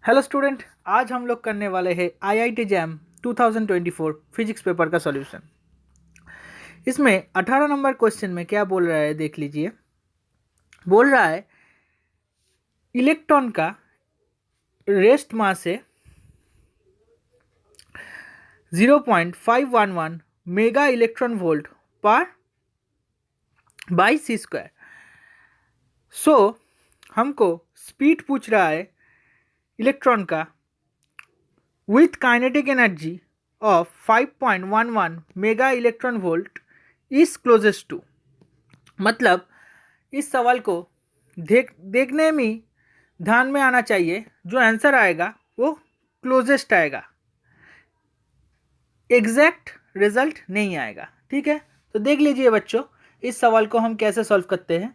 Hello student, आज हम लोग करने वाले हैं आईआईटी जैम 2024 फिजिक्स पेपर का सॉल्यूशन। इसमें 18 नंबर क्वेश्चन में क्या बोल रहा है देख लीजिए। बोल रहा है इलेक्ट्रॉन का रेस्ट मास है 0.511 मेगा इलेक्ट्रॉन वोल्ट पर बाई सी स्क्वायर। सो हमको स्पीड पूछ रहा है इलेक्ट्रॉन का with kinetic energy of 5.11 mega electron volt is closest to। मतलब इस सवाल को देखने में ध्यान में आना चाहिए, जो आंसर आएगा वो क्लोजेस्ट आएगा, एग्जैक्ट रिजल्ट नहीं आएगा। ठीक है, तो देख लीजिए बच्चों, इस सवाल को हम कैसे सॉल्व करते हैं।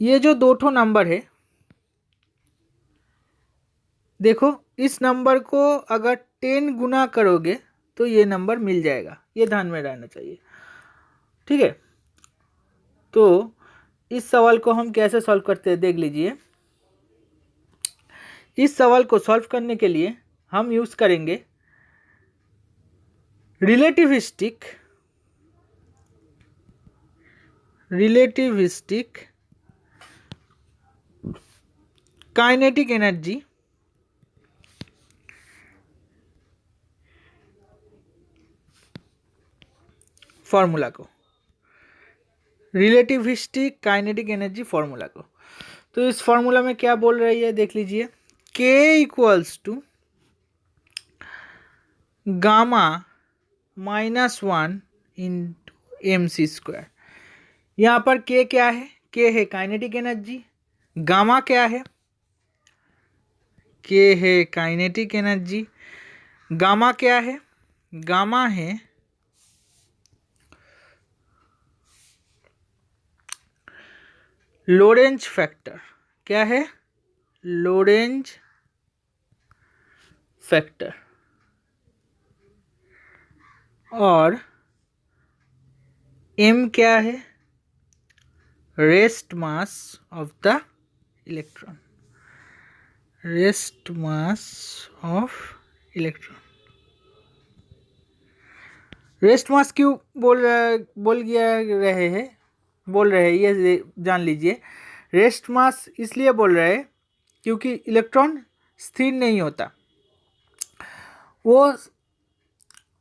ये जो दो ठो नंबर है, देखो इस नंबर को अगर 10 गुना करोगे तो ये नंबर मिल जाएगा, ये ध्यान में रहना चाहिए। ठीक है, तो इस सवाल को हम कैसे सॉल्व करते हैं देख लीजिए। इस सवाल को सॉल्व करने के लिए हम यूज करेंगे रिलेटिविस्टिक काइनेटिक एनर्जी फॉर्मूला को, रिलेटिविस्टिक काइनेटिक एनर्जी फॉर्मूला को। तो इस फॉर्मूला में क्या बोल रही है देख लीजिए, K equals to gamma -1 into M C square. यहाँ पर K क्या है? K है काइनेटिक एनर्जी। गामा क्या है? K है काइनेटिक एनर्जी। गामा क्या है? गामा है लोरेंज फैक्टर। क्या है? Lorentz factor. और m क्या है? Rest mass of the electron. Rest mass of electron. Rest mass क्यों बोल रहे हैं ये जान लीजिए। रेस्ट मास इसलिए बोल रहे हैं क्योंकि इलेक्ट्रॉन स्थिर नहीं होता, वो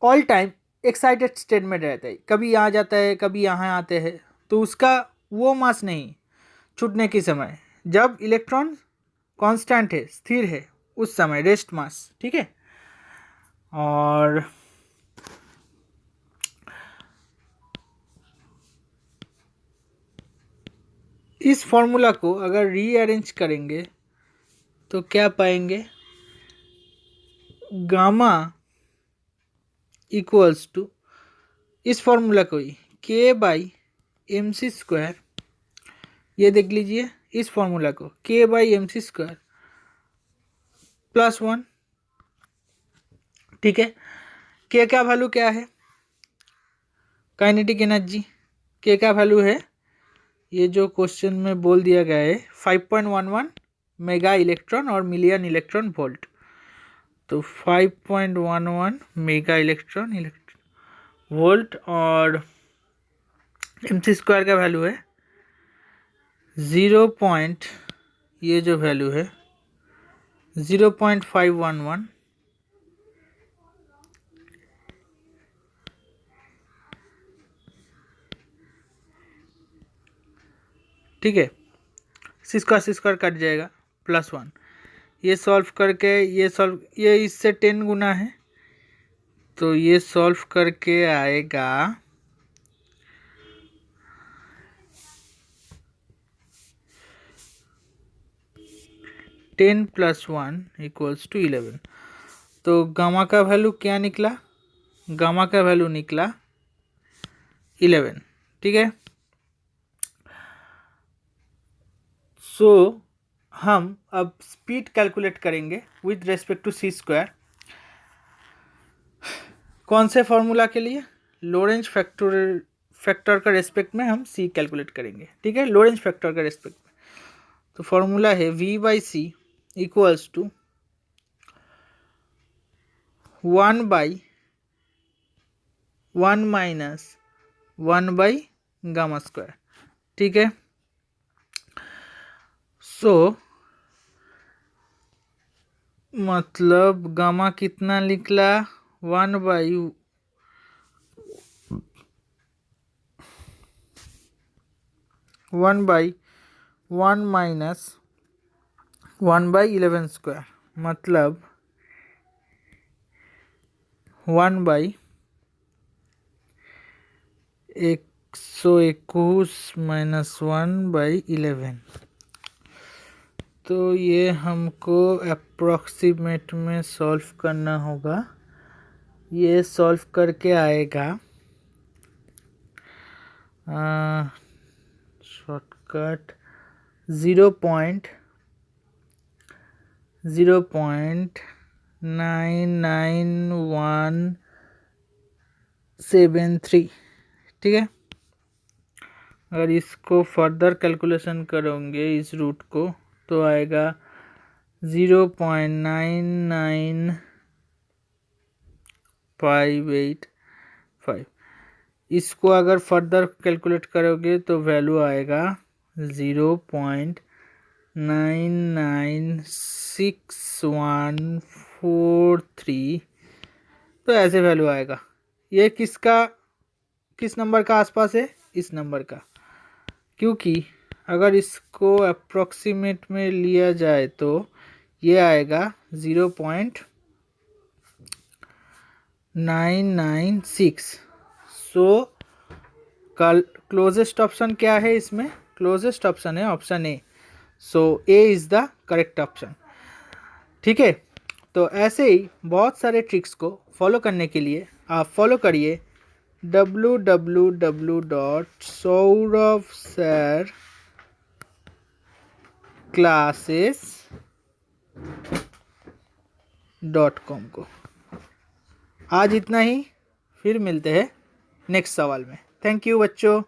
ऑल टाइम एक्साइटेड स्टेट में रहता है, कभी यहाँ जाता है कभी यहाँ आते हैं, तो उसका वो मास नहीं छूटने के समय, जब इलेक्ट्रॉन कांस्टेंट है, स्थिर है, उस समय रेस्ट मास। ठीक है, और इस फॉर्मूला को अगर रीअरेंज करेंगे तो क्या पाएंगे? गामा इक्वल्स टू, इस फॉर्मूला को ही K by M C square, ये देख लीजिए इस फॉर्मूला को K by M C square +1। ठीक है, K का वैल्यू क्या है? Kinetic energy. K का वैल्यू है, ये जो क्वेश्चन में बोल दिया गया है, 5.11 मेगा इलेक्ट्रॉन और मिलियन इलेक्ट्रॉन वोल्ट। तो 5.11 मेगा इलेक्ट्रॉन वोल्ट और एम सी स्क्वायर का वैल्यू है 0. ये जो वैल्यू है 0.511। ठीक है, सी स्क्वायर कट जाएगा, +1। ये सॉल्व करके ये इससे 10 गुना है, तो ये सॉल्व करके आएगा 10 + 1 = 11। तो गामा का वैल्यू क्या निकला? गामा का वैल्यू निकला 11। ठीक है, सो हम अब स्पीड कैलकुलेट करेंगे with respect to C square. कौन से फॉर्मूला के लिए? लोरेंज फैक्टर का रेस्पेक्ट में हम सी कैलकुलेट करेंगे। ठीक है, लोरेंज फैक्टर का रेस्पेक्ट में। तो फॉर्मूला है V/C इक्वल्स टू 1/1 माइनस 1/γ²। ठीक है, सो मतलब गामा कितना निकला, 1/1 माइनस 1/11², मतलब 1/121 माइनस 1/11। तो ये हमको अप्रॉक्सीमेट में सॉल्व करना होगा। ये सॉल्व करके आएगा शॉर्टकट 0.99173। ठीक है, अगर इसको फर्दर कैलकुलेशन करोगे इस रूट को तो आएगा 0.99585। इसको अगर फर्दर कैलकुलेट करोगे तो वैल्यू आएगा 0.996143। तो ऐसे वैल्यू आएगा। ये किस नंबर का आसपास है, इस नंबर का, क्योंकि अगर इसको अप्रॉक्सीमेट में लिया जाए तो ये आएगा 0.996। सो क्लोजेस्ट ऑप्शन क्या है इसमें, क्लोजेस्ट ऑप्शन है option A. So A is the correct option. ठीक है, तो ऐसे ही बहुत सारे ट्रिक्स को फॉलो करने के लिए आप फॉलो करिए www.sauravsirclasses.com को। आज इतना ही, फिर मिलते हैं नेक्स्ट सवाल में। थैंक यू बच्चों।